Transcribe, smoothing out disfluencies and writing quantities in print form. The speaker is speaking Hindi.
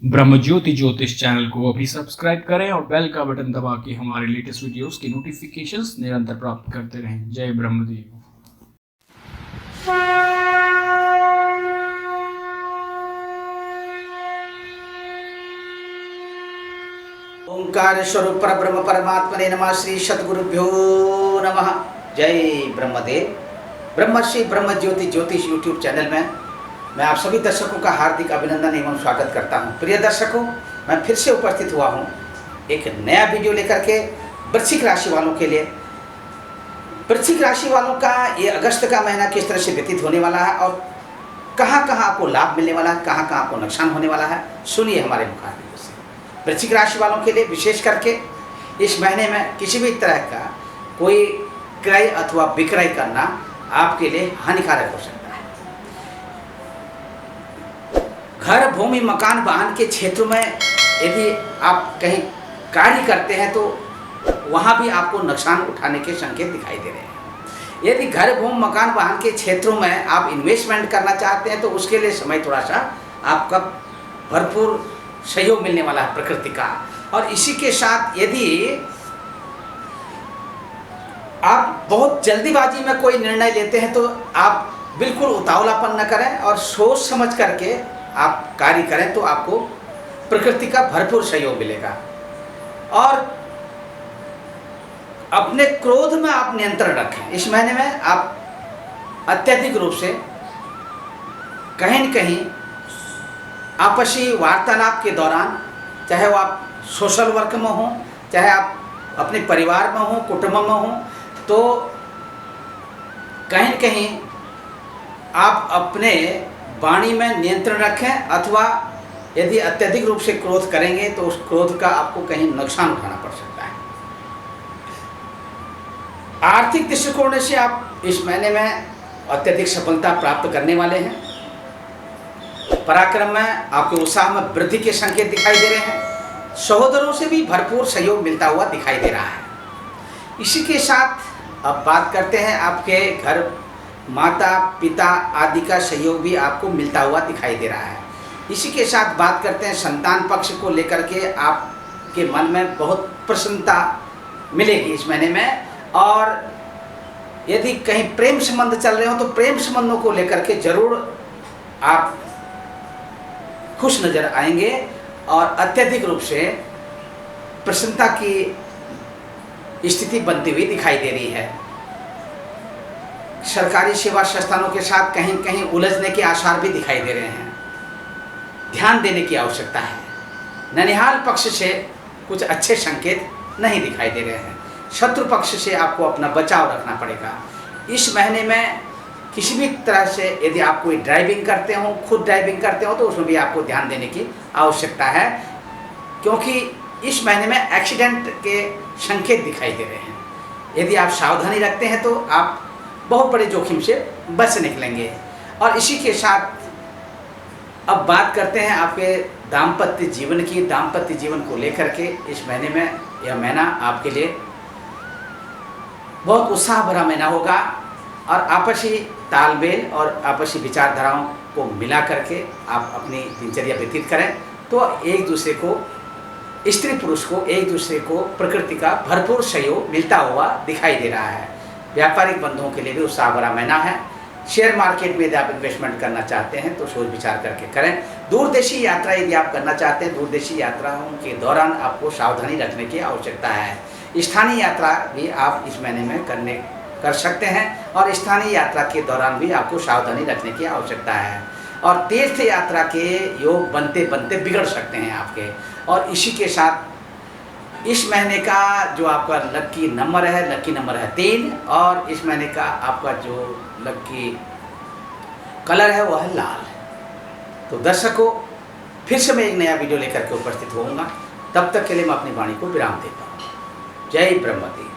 ब्रह्म ज्योति ज्योतिष चैनल को अभी सब्सक्राइब करें और बेल का बटन दबा के हमारे लेटेस्ट वीडियोस की नोटिफिकेशंस निरंतर प्राप्त करते रहें। जय ब्रह्मदेव। ओंकार स्वरूप पर ब्रह्म परमात्मने नमः। श्री सद्गुरुभ्यो नमः। जय ब्रह्मदेव। ब्रह्मश्री ब्रह्म ज्योति ज्योतिष यूट्यूब चैनल में मैं आप सभी दर्शकों का हार्दिक अभिनंदन एवं स्वागत करता हूं। प्रिय दर्शकों, मैं फिर से उपस्थित हुआ हूं एक नया वीडियो लेकर के वृश्चिक राशि वालों के लिए। वृश्चिक राशि वालों का ये अगस्त का महीना किस तरह से व्यतीत होने वाला है और कहाँ कहाँ आपको लाभ मिलने वाला है, कहाँ कहाँ आपको नुकसान होने वाला है, सुनिए हमारे मुखारबिंद से। वृश्चिक राशि वालों के लिए विशेष करके इस महीने में किसी भी तरह का कोई क्रय अथवा विक्रय करना आपके लिए हानिकारक हो सकता है। घर, भूमि, मकान, वाहन के क्षेत्रों में यदि आप कहीं कार्य करते हैं तो वहाँ भी आपको नुकसान उठाने के संकेत दिखाई दे रहे हैं। यदि घर, भूमि, मकान, वाहन के क्षेत्रों में आप इन्वेस्टमेंट करना चाहते हैं तो उसके लिए समय थोड़ा सा आपका भरपूर सहयोग मिलने वाला है प्रकृति का। और इसी के साथ यदि आप बहुत जल्दीबाजी में कोई निर्णय लेते हैं तो आप बिल्कुल उतावलापन न करें और सोच समझ करके आप कार्य करें तो आपको प्रकृति का भरपूर सहयोग मिलेगा। और अपने क्रोध में आप नियंत्रण रखें। इस महीने में आप अत्यधिक रूप से कहीं न कहीं आपसी वार्तालाप के दौरान, चाहे वो आप सोशल वर्क में हो, चाहे आप अपने परिवार में हो, कुटुंब में हो, तो कहीं न कहीं आप अपने वाणी में नियंत्रण रखें। अथवा यदि अत्यधिक रूप से क्रोध करेंगे तो उस क्रोध का आपको कहीं नुकसान उठाना पड़ सकता है। आर्थिक दृष्टिकोण से आप इस महीने में अत्यधिक सफलता प्राप्त करने वाले हैं। पराक्रम में, आपके उत्साह में वृद्धि के संकेत दिखाई दे रहे हैं। सहोदरों से भी भरपूर सहयोग मिलता हुआ दिखाई दे रहा है। इसी के साथ अब बात करते हैं आपके घर, माता पिता आदि का सहयोग भी आपको मिलता हुआ दिखाई दे रहा है। इसी के साथ बात करते हैं संतान पक्ष को लेकर के आपके मन में बहुत प्रसन्नता मिलेगी इस महीने में। और यदि कहीं प्रेम संबंध चल रहे हो तो प्रेम संबंधों को लेकर के जरूर आप खुश नजर आएंगे और अत्यधिक रूप से प्रसन्नता की स्थिति बनती हुई दिखाई दे रही है। सरकारी सेवा संस्थानों के साथ कहीं कहीं उलझने के आसार भी दिखाई दे रहे हैं। ध्यान देने की आवश्यकता है। ननिहाल पक्ष से कुछ अच्छे संकेत नहीं दिखाई दे रहे हैं। शत्रु पक्ष से आपको अपना बचाव रखना पड़ेगा। इस महीने में किसी भी तरह से यदि आप कोई ड्राइविंग करते हो, खुद ड्राइविंग करते हो, तो उसमें भी आपको ध्यान देने की आवश्यकता है, क्योंकि इस महीने में एक्सीडेंट के संकेत दिखाई दे रहे हैं। यदि आप सावधानी रखते हैं तो आप बहुत बड़े जोखिम से बच निकलेंगे। और इसी के साथ अब बात करते हैं आपके दाम्पत्य जीवन की। दाम्पत्य जीवन को लेकर के इस महीने में, यह महीना आपके लिए बहुत उत्साह भरा महीना होगा और आपसी तालमेल और आपसी विचारधाराओं को मिला करके आप अपनी दिनचर्या व्यतीत करें तो एक दूसरे को, स्त्री पुरुष को, एक दूसरे को प्रकृति का भरपूर सहयोग मिलता हुआ दिखाई दे रहा है। व्यापारिक बंधुओं के लिए भी उत्साह भरा महीना है। शेयर मार्केट में यदि आप इन्वेस्टमेंट करना चाहते हैं तो सोच विचार करके करें। दूरदेशी यात्रा यदि आप करना चाहते हैं, दूरदेशी यात्राओं के दौरान आपको सावधानी रखने की आवश्यकता है। स्थानीय यात्रा भी आप इस महीने में कर सकते हैं और स्थानीय यात्रा के दौरान भी आपको सावधानी रखने की आवश्यकता है। और तीर्थ यात्रा के योग बनते बनते बिगड़ सकते हैं आपके। और इसी के साथ इस महीने का जो आपका लकी नंबर है 3 और इस महीने का आपका जो लकी कलर है वह है लाल। तो दर्शकों, फिर से मैं एक नया वीडियो लेकर के उपस्थित होऊंगा। तब तक के लिए मैं अपनी वाणी को विराम देता हूँ। जय ब्रह्मदेव।